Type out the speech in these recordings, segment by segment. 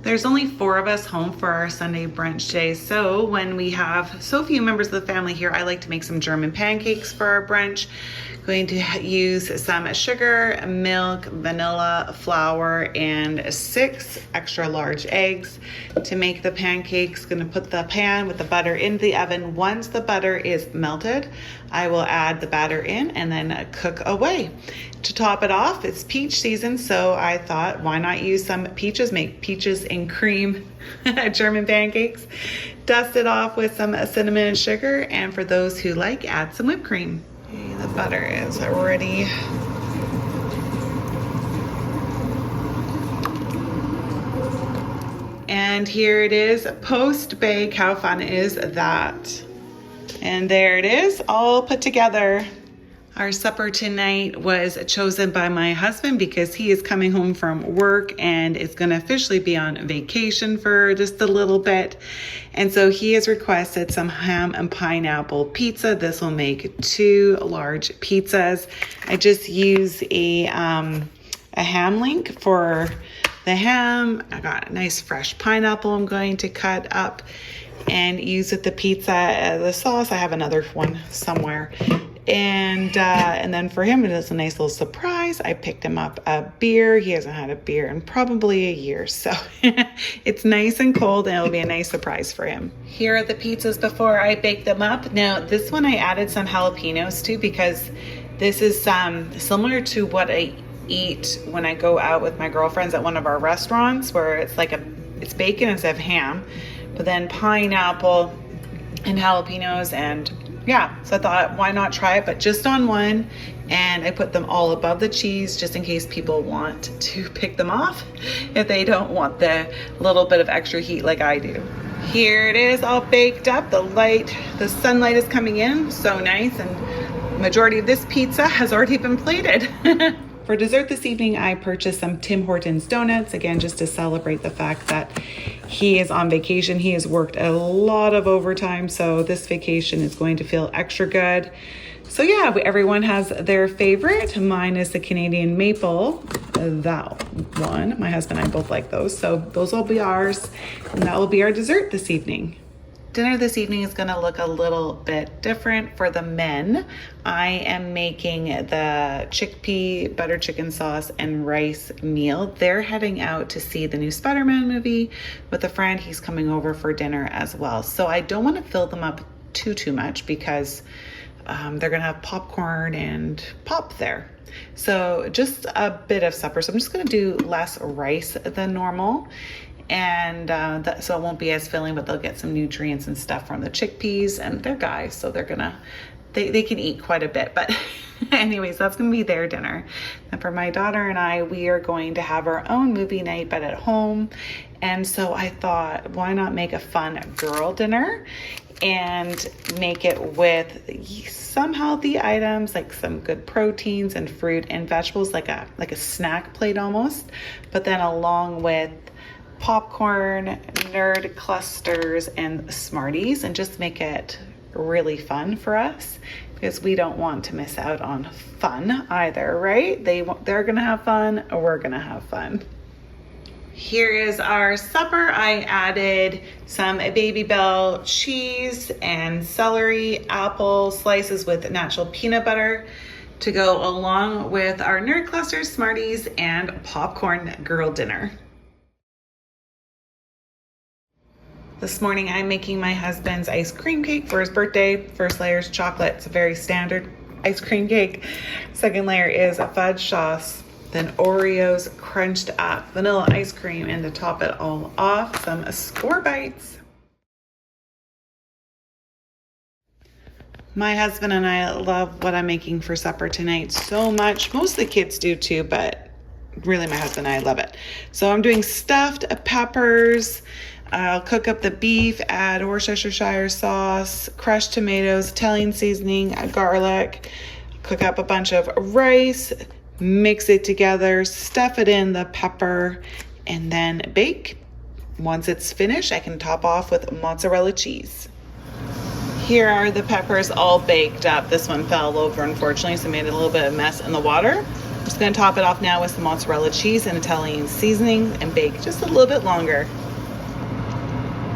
There's only 4 of us home for our Sunday brunch day, so when we have so few members of the family here, I like to make some German pancakes for our brunch. Going to use some sugar, milk, vanilla, flour, and 6 extra large eggs to make the pancakes. Going to put the pan with the butter in the oven. Once the butter is melted, I will add the batter in and then cook away. To top it off, it's peach season, so I thought, why not use some peaches, make peaches and cream German pancakes. Dust it off with some cinnamon and sugar, and for those who like, add some whipped cream. Okay, the butter is ready. And here it is, post-bake. How fun is that? And there it is, all put together. Our supper tonight was chosen by my husband because he is coming home from work and is going to officially be on vacation for just a little bit. And so he has requested some ham and pineapple pizza. This will make 2 large pizzas. I just use a ham link for the ham. I got a nice fresh pineapple I'm going to cut up and use with the pizza. The sauce, I have another one somewhere. And then for him, it is a nice little surprise. I picked him up a beer. He hasn't had a beer in probably a year. So it's nice and cold and it'll be a nice surprise for him. Here are the pizzas before I bake them up. Now this one I added some jalapenos to because this is similar to what I eat when I go out with my girlfriends at one of our restaurants, where it's like it's bacon instead of ham, but then pineapple and jalapenos, and yeah, so I thought, why not try it, but just on one. And I put them all above the cheese just in case people want to pick them off if they don't want the little bit of extra heat like I do. Here it is, all baked up. The sunlight is coming in, so nice, and majority of this pizza has already been plated. For dessert this evening, I purchased some Tim Hortons donuts, again, just to celebrate the fact that he is on vacation. He has worked a lot of overtime, so this vacation is going to feel extra good. So yeah, everyone has their favorite. Mine is the Canadian maple, that one. My husband and I both like those, so those will be ours, and that will be our dessert this evening. Dinner this evening is going to look a little bit different for the men. I am making the chickpea butter chicken sauce and rice meal. They're heading out to see the new Spider-Man movie with a friend. He's coming over for dinner as well. So I don't want to fill them up too much because they're going to have popcorn and pop there. So just a bit of supper. So I'm just going to do less rice than normal. And so it won't be as filling, but they'll get some nutrients and stuff from the chickpeas, and they're guys, so they can eat quite a bit. But anyways, that's gonna be their dinner. And for my daughter and I, we are going to have our own movie night, but at home. And so I thought, why not make a fun girl dinner and make it with some healthy items, like some good proteins and fruit and vegetables, like a snack plate almost, but then along with popcorn, nerd clusters, and Smarties, and just make it really fun for us because we don't want to miss out on fun either, right? They're gonna have fun, we're gonna have fun. Here is our supper. I added some Baby Bell cheese and celery, apple slices with natural peanut butter to go along with our nerd clusters, Smarties, and popcorn girl dinner. This morning I'm making my husband's ice cream cake for his birthday. First layer is chocolate. It's a very standard ice cream cake. Second layer is fudge sauce, then Oreos crunched up, vanilla ice cream, and to top it all off, some Score Bites. My husband and I love what I'm making for supper tonight so much. Most of the kids do too, but really my husband and I love it. So I'm doing stuffed peppers. I'll cook up the beef, add Worcestershire sauce, crushed tomatoes, Italian seasoning, garlic, cook up a bunch of rice, mix it together, stuff it in the pepper, and then bake. Once it's finished, I can top off with mozzarella cheese. Here are the peppers all baked up. This one fell over, unfortunately, so I made a little bit of mess in the water. I'm just gonna top it off now with some mozzarella cheese and Italian seasoning and bake just a little bit longer.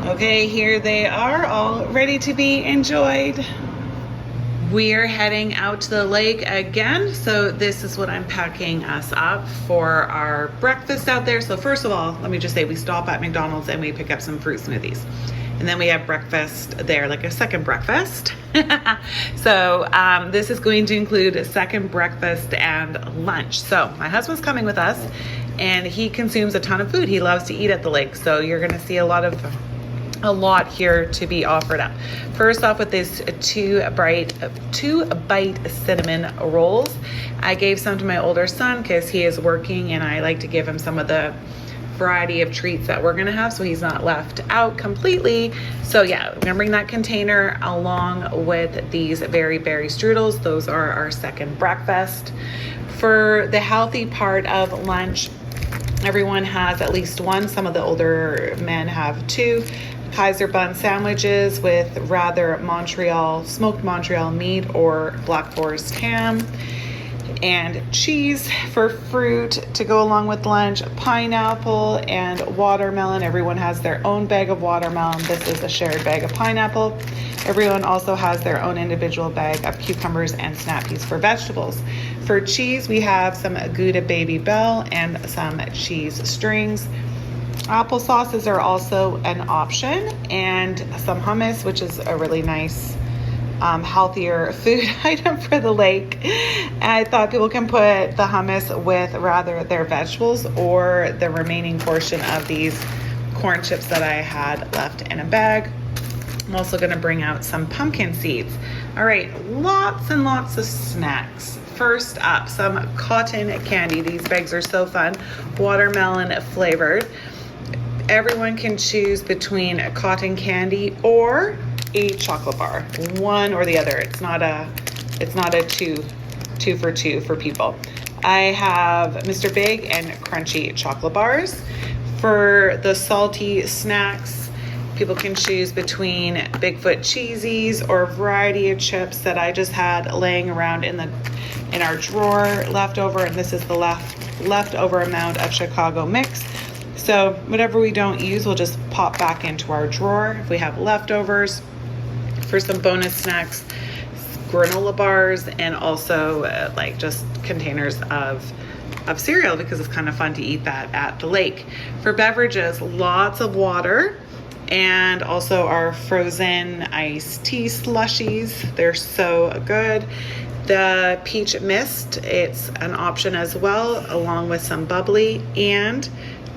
Okay, here they are, all ready to be enjoyed. We're heading out to the lake again. So this is what I'm packing us up for our breakfast out there. So first of all, let me just say we stop at McDonald's and we pick up some fruit smoothies. And then we have breakfast there, like a second breakfast. So this is going to include a second breakfast and lunch. So my husband's coming with us and he consumes a ton of food. He loves to eat at the lake. So you're gonna see a lot here to be offered up. First off, with this two bite cinnamon rolls. I gave some to my older son because he is working and I like to give him some of the variety of treats that we're gonna have so he's not left out completely. So yeah, we're gonna bring that container along with these berry strudels. Those are our second breakfast. For the healthy part of lunch, everyone has at least one. Some of the older men have two. Kaiser bun sandwiches with rather smoked Montreal meat or Black Forest ham, and cheese. For fruit to go along with lunch, pineapple and watermelon. Everyone has their own bag of watermelon. This is a shared bag of pineapple. Everyone also has their own individual bag of cucumbers and snap peas for vegetables. For cheese, we have some Gouda Baby Bell and some cheese strings. Applesauces are also an option, and some hummus, which is a really nice healthier food item for the lake. I thought people can put the hummus with rather their vegetables or the remaining portion of these corn chips that I had left in a bag. I'm also going to bring out some pumpkin seeds. All right, lots and lots of snacks. First up, some cotton candy. These bags are so fun, watermelon flavored. Everyone can choose between a cotton candy or a chocolate bar, one or the other. It's not a two for two for people. I have Mr. Big and crunchy chocolate bars. For the salty snacks, people can choose between Bigfoot cheesies or a variety of chips that I just had laying around in our drawer leftover, and this is the leftover amount of Chicago mix. So whatever we don't use, we'll just pop back into our drawer if we have leftovers. For some bonus snacks, granola bars, and also like just containers of cereal, because it's kind of fun to eat that at the lake. For beverages, lots of water and also our frozen iced tea slushies. They're so good. The peach mist, it's an option as well, along with some bubbly and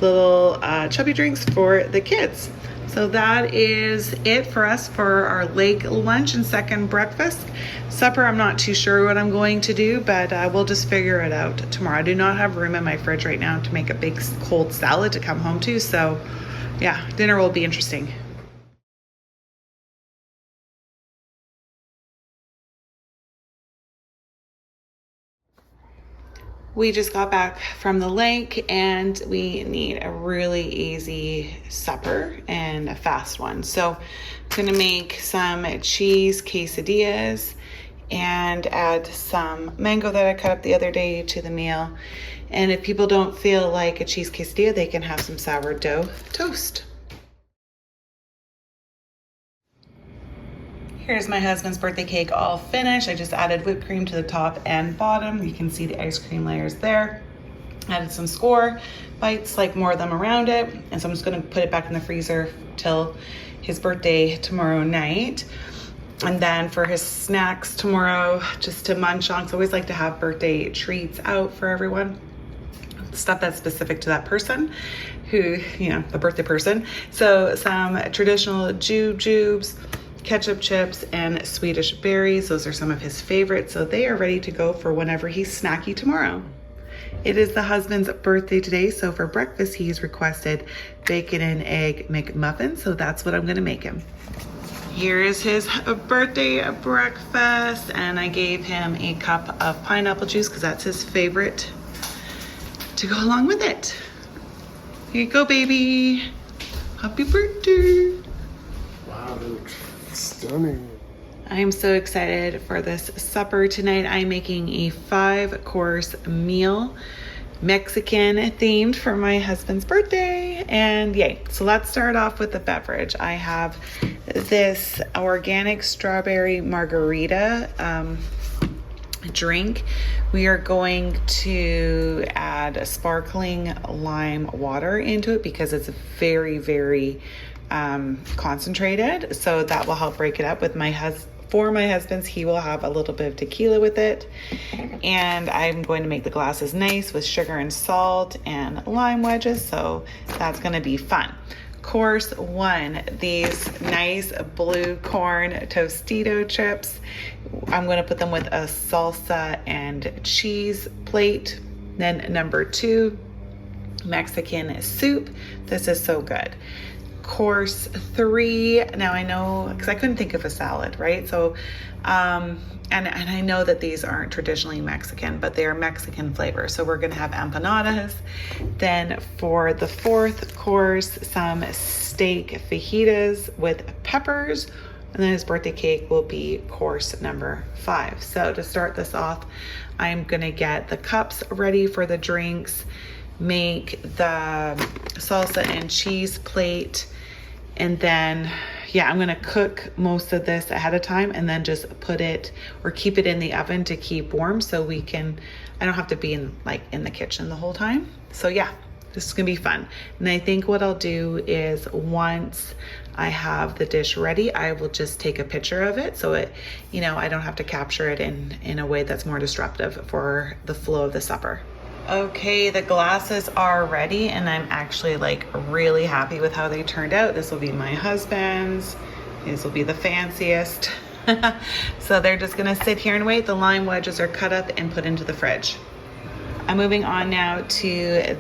little chubby drinks for the kids. So that is it for us for our lake lunch and second breakfast. Supper, I'm not too sure what I'm going to do, but we'll just figure it out tomorrow. I do not have room in my fridge right now to make a big cold salad to come home to. So yeah, dinner will be interesting. We just got back from the lake and we need a really easy supper and a fast one. So I'm gonna make some cheese quesadillas and add some mango that I cut up the other day to the meal. And if people don't feel like a cheese quesadilla, they can have some sourdough toast. Here's my husband's birthday cake all finished. I just added whipped cream to the top and bottom. You can see the ice cream layers there. Added some score bites, like more of them around it. And so I'm just gonna put it back in the freezer till his birthday tomorrow night. And then for his snacks tomorrow, just to munch on, 'cause I always like to have birthday treats out for everyone. Stuff that's specific to that person who, the birthday person. So some traditional jujubes, ketchup chips, and Swedish berries. Those are some of his favorites, so they are ready to go for whenever he's snacky tomorrow. It is the husband's birthday today, so for breakfast he's requested bacon and egg McMuffin, so that's what I'm gonna make him. Here is his birthday breakfast, and I gave him a cup of pineapple juice because that's his favorite to go along with it. Here you go, baby. Happy birthday. Wow, that looks stunning. I'm so excited for this supper tonight. I'm making a 5-course meal, Mexican themed, for my husband's birthday, and yay. So let's start off with the beverage. I have this organic strawberry margarita drink. We are going to add a sparkling lime water into it because it's very concentrated. So that will help break it up. With for my husband's, he will have a little bit of tequila with it. And I'm going to make the glasses nice with sugar and salt and lime wedges. So that's going to be fun. Course 1, these nice blue corn Tostito chips. I'm going to put them with a salsa and cheese plate. Then number 2, Mexican soup. This is so good. Course 3, now I know, because I couldn't think of a salad, right? So, and I know that these aren't traditionally Mexican, but they are Mexican flavor. So we're gonna have empanadas. Then for the 4th course, some steak fajitas with peppers. And then his birthday cake will be course number 5. So to start this off, I'm gonna get the cups ready for the drinks, make the salsa and cheese plate, and then I'm gonna cook most of this ahead of time and then just put it or keep it in the oven to keep warm so I don't have to be in the kitchen the whole time. So this is gonna be fun. And I think what I'll do is once I have the dish ready, I will just take a picture of it so it, I don't have to capture it in a way that's more disruptive for the flow of the supper. Okay, the glasses are ready and I'm actually really happy with how they turned out. This will be my husband's. These will be the fanciest. So they're just gonna sit here and wait. The lime wedges are cut up and put into the fridge. I'm moving on now to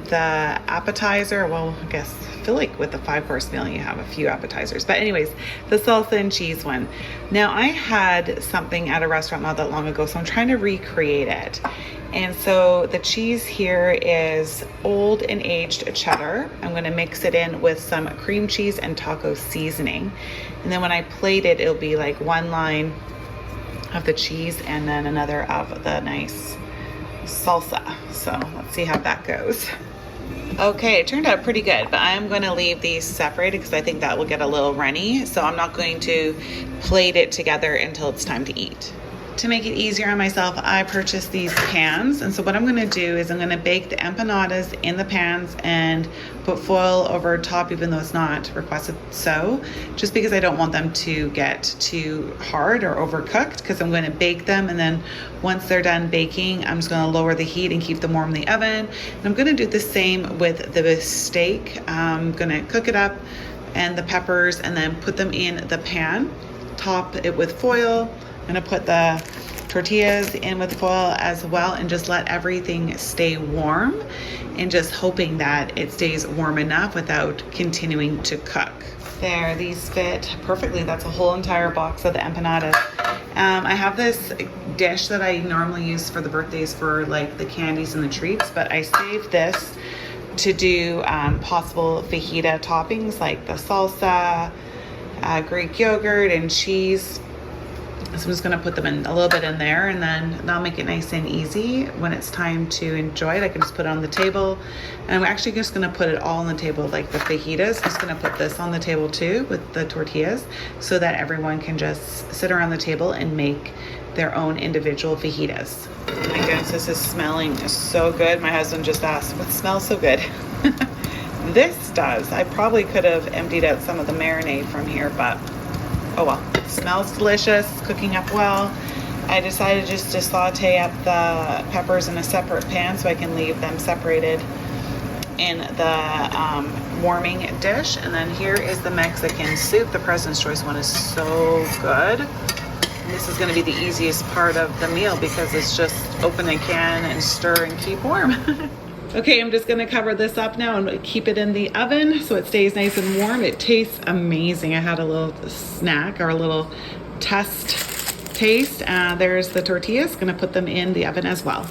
the appetizer. Well, I feel like with the 5-course meal, you have a few appetizers. But anyways, the salsa and cheese one. Now I had something at a restaurant not that long ago, so I'm trying to recreate it. And so the cheese here is old and aged cheddar. I'm gonna mix it in with some cream cheese and taco seasoning. And then when I plate it, it'll be like one line of the cheese and then another of the nice salsa. So let's see how that goes. Okay, it turned out pretty good, but I'm going to leave these separated because I think that will get a little runny. So I'm not going to plate it together until it's time to eat. To make it easier on myself, I purchased these pans. And so what I'm gonna do is I'm gonna bake the empanadas in the pans and put foil over top, even though it's not requested so, just because I don't want them to get too hard or overcooked, because I'm gonna bake them. And then once they're done baking, I'm just gonna lower the heat and keep them warm in the oven. And I'm gonna do the same with the steak. I'm gonna cook it up and the peppers and then put them in the pan, top it with foil. I'm gonna put the tortillas in with foil as well and just let everything stay warm and just hoping that it stays warm enough without continuing to cook. There, these fit perfectly. That's a whole entire box of the empanadas. I have this dish that I normally use for the birthdays for the candies and the treats, but I saved this to do possible fajita toppings like the salsa, Greek yogurt, and cheese. So I'm just gonna put them in a little bit in there, and then that'll make it nice and easy. When it's time to enjoy it, I can just put it on the table. And I'm actually just gonna put it all on the table, like the fajitas. Just gonna put this on the table too with the tortillas so that everyone can just sit around the table and make their own individual fajitas. Oh my goodness, this is smelling so good. My husband just asked, what smells so good? This does. I probably could have emptied out some of the marinade from here, but oh well. It smells delicious, cooking up well. I decided just to saute up the peppers in a separate pan so I can leave them separated in the warming dish. And then here is the Mexican soup. The President's Choice one is so good. And this is going to be the easiest part of the meal because it's just open a can and stir and keep warm. Okay, I'm just gonna cover this up now and keep it in the oven so it stays nice and warm. It tastes amazing. I had a little snack or a little test taste. There's the tortillas. Gonna put them in the oven as well.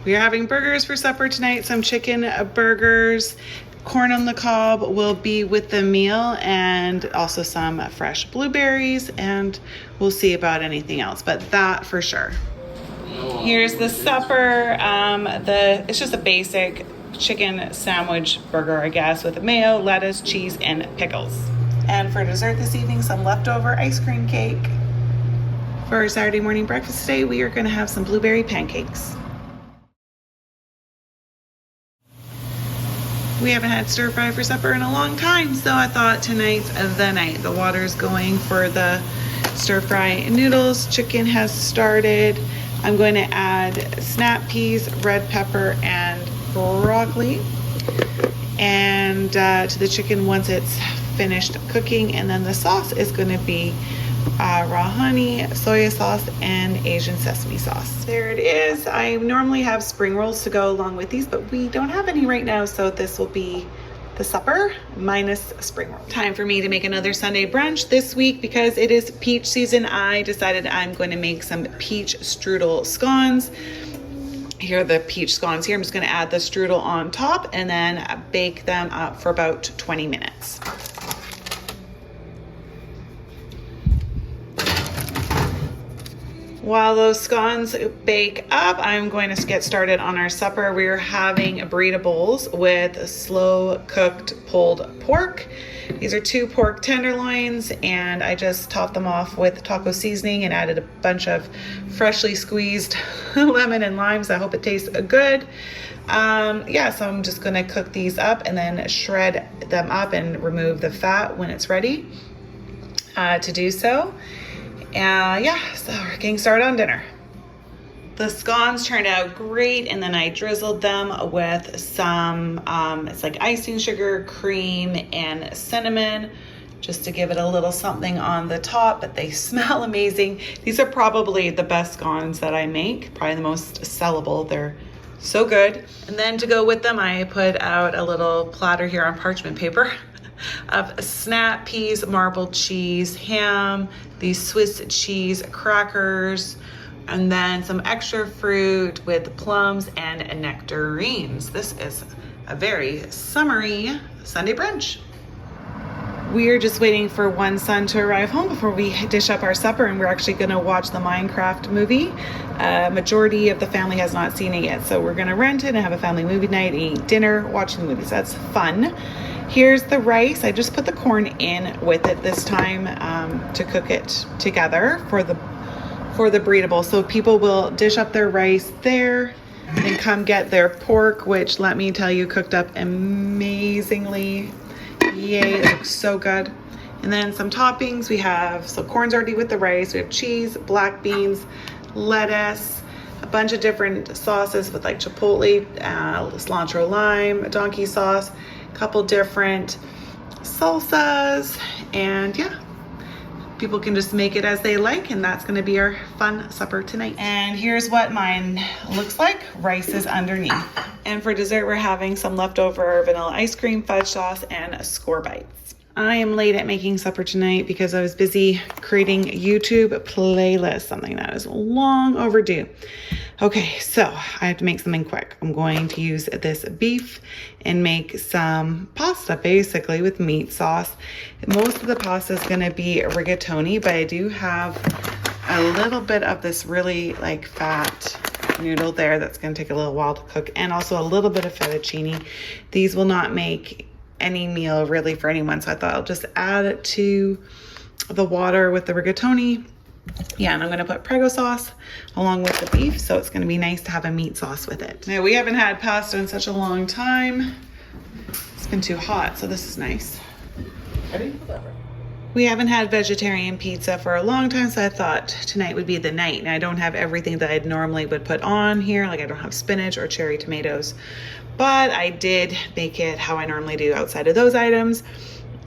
We are having burgers for supper tonight, some chicken burgers. Corn on the cob will be with the meal, and also some fresh blueberries, and we'll see about anything else, but that for sure. Here's the supper. It's just a basic chicken sandwich burger, I guess, with mayo, lettuce, cheese, and pickles. And for dessert this evening, some leftover ice cream cake. For our Saturday morning breakfast today, we are going to have some blueberry pancakes. We haven't had stir fry for supper in a long time, so I thought tonight's the night. The water's going for the stir fry noodles. Chicken has started. I'm going to add snap peas, red pepper, and broccoli, and to the chicken once it's finished cooking. And then the sauce is going to be raw honey, soy sauce, and Asian sesame sauce. There it is. I normally have spring rolls to go along with these, but we don't have any right now, so this will be the supper minus spring roll. Time for me to make another Sunday brunch this week. Because it is peach season, I decided I'm going to make some peach strudel scones. Here are the peach scones here. I'm just going to add the strudel on top and then bake them up for about 20 minutes. While those scones bake up, I'm going to get started on our supper. We're having burrito bowls with slow cooked pulled pork. These are 2 pork tenderloins, and I just topped them off with taco seasoning and added a bunch of freshly squeezed lemon and limes. I hope it tastes good. So I'm just gonna cook these up and then shred them up and remove the fat when it's ready to do so. So we're getting started on dinner. The scones turned out great, and then I drizzled them with some, it's like icing sugar, cream, and cinnamon, just to give it a little something on the top, but they smell amazing. These are probably the best scones that I make, probably the most sellable. They're so good. And then to go with them, I put out a little platter here on parchment paper of snap peas, marbled cheese, ham, these Swiss cheese crackers, and then some extra fruit with plums and nectarines. This is a very summery Sunday brunch. We're just waiting for one son to arrive home before we dish up our supper, and we're actually going to watch the Minecraft movie. Majority of the family has not seen it yet, so we're going to rent it and have a family movie night and eat dinner watching the movie. So that's fun. Here's the rice. I just put the corn in with it this time to cook it together for the burrito bowl. So people will dish up their rice there and come get their pork, which, let me tell you, cooked up amazingly. Yay, it looks so good. And then some toppings. We have, so corn's already with the rice. We have cheese, black beans, lettuce, a bunch of different sauces with like chipotle, cilantro, lime, donkey sauce, a couple different salsas, and people can just make it as they like, and that's gonna be our fun supper tonight. And here's what mine looks like. Rice is underneath. And for dessert, we're having some leftover vanilla ice cream, fudge sauce, and score bites. I am late at making supper tonight because I was busy creating YouTube playlists, something that is long overdue. Okay, so I have to make something quick. I'm going to use this beef and make some pasta, basically, with meat sauce. Most of the pasta is going to be rigatoni, but I do have a little bit of this really like fat noodle there that's going to take a little while to cook, and also a little bit of fettuccine. These will not make any meal really for anyone, so I thought I'll just add it to the water with the rigatoni. And I'm going to put Prego sauce along with the beef, so it's going to be nice to have a meat sauce with it. Now, we haven't had pasta in such a long time. It's been too hot, so this is nice. We haven't had vegetarian pizza for a long time, so I thought tonight would be the night. And I don't have everything that I normally would put on here, like I don't have spinach or cherry tomatoes, but I did make it how I normally do outside of those items.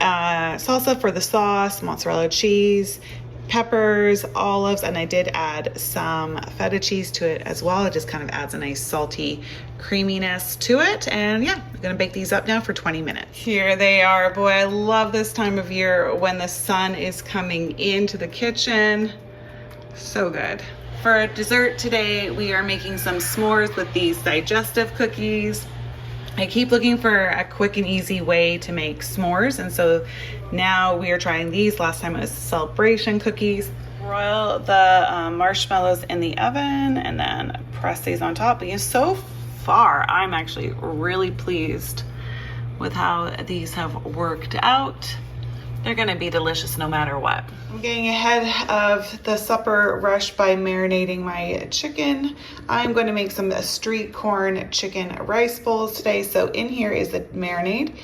Salsa for the sauce, mozzarella cheese, peppers, olives, and I did add some feta cheese to it as well. It just kind of adds a nice salty creaminess to it. And I'm gonna bake these up now for 20 minutes. Here they are. Boy, I love this time of year when the sun is coming into the kitchen. So good. For dessert today, we are making some s'mores with these digestive cookies. I keep looking for a quick and easy way to make s'mores, and so now we are trying these. Last time it was celebration cookies. Broil the marshmallows in the oven and then press these on top. And so far, I'm actually really pleased with how these have worked out. They're gonna be delicious no matter what. I'm getting ahead of the supper rush by marinating my chicken. I'm going to make some street corn chicken rice bowls today. So in here is the marinade,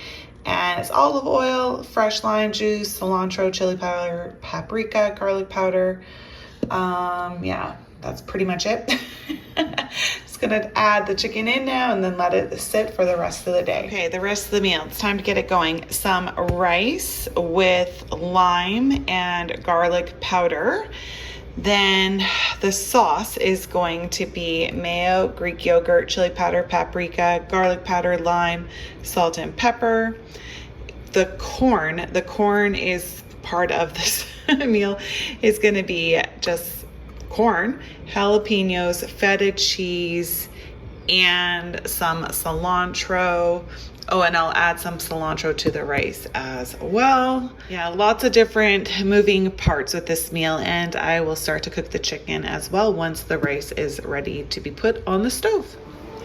and it's olive oil, fresh lime juice, cilantro, chili powder, paprika, garlic powder. Yeah, that's pretty much it. Just gonna add the chicken in now and then let it sit for the rest of the day. Okay, the rest of the meal, it's time to get it going. Some rice with lime and garlic powder. Then the sauce is going to be mayo, Greek yogurt, chili powder, paprika, garlic powder, lime, salt and pepper. The corn is part of this meal, is gonna be just corn, jalapenos, feta cheese, and some cilantro. Oh, and I'll add some cilantro to the rice as well. Yeah, lots of different moving parts with this meal, and I will start to cook the chicken as well once the rice is ready to be put on the stove.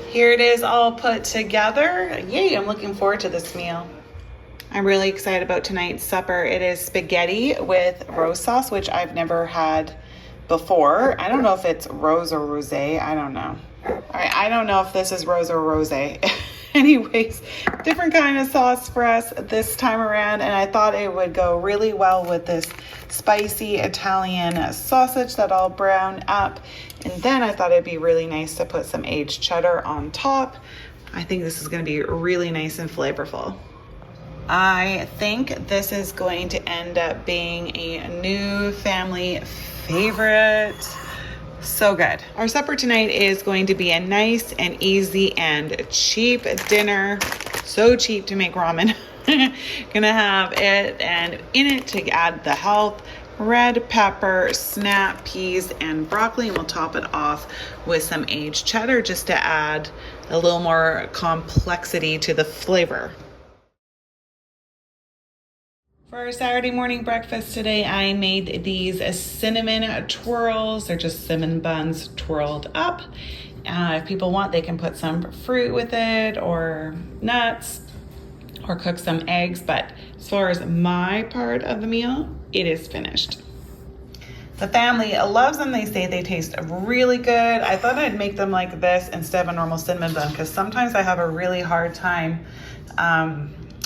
Here it is all put together. Yay, I'm looking forward to this meal. I'm really excited about tonight's supper. It is spaghetti with rose sauce, which I've never had before. I don't know if it's rose or rosé. I don't know. I don't know if this is rose or rosé. Anyways, different kind of sauce for us this time around, and I thought it would go really well with this spicy Italian sausage that I'll brown up. And then I thought it'd be really nice to put some aged cheddar on top. I think this is going to be really nice and flavorful. I think this is going to end up being a new family favorite. So good. Our supper tonight is going to be a nice and easy and cheap dinner. So cheap to make ramen. Gonna have it, and in it to add the health, red pepper, snap peas, and broccoli. And we'll top it off with some aged cheddar just to add a little more complexity to the flavor. For our Saturday morning breakfast today, I made these cinnamon twirls. They're just cinnamon buns twirled up. If people want, they can put some fruit with it or nuts or cook some eggs. But as far as my part of the meal, it is finished. The family loves them. They say they taste really good. I thought I'd make them like this instead of a normal cinnamon bun, because sometimes I have a really hard time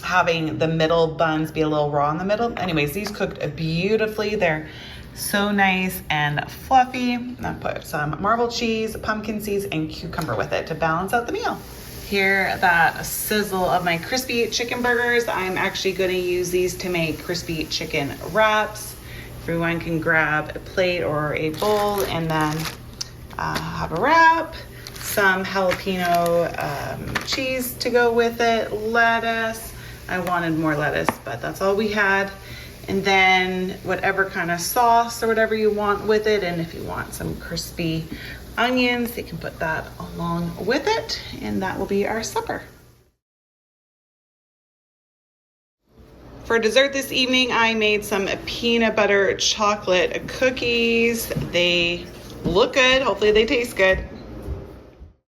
having the middle buns be a little raw in the middle. Anyways, these cooked beautifully. They're so nice and fluffy. I'll put some marbled cheese, pumpkin seeds, and cucumber with it to balance out the meal. Hear that sizzle of my crispy chicken burgers. I'm actually going to use these to make crispy chicken wraps. Everyone can grab a plate or a bowl and then have a wrap. Some jalapeno cheese to go with it, lettuce. I wanted more lettuce, but that's all we had. And then whatever kind of sauce or whatever you want with it. And if you want some crispy onions, you can put that along with it. And that will be our supper. For dessert this evening, I made some peanut butter chocolate cookies. They look good. Hopefully they taste good.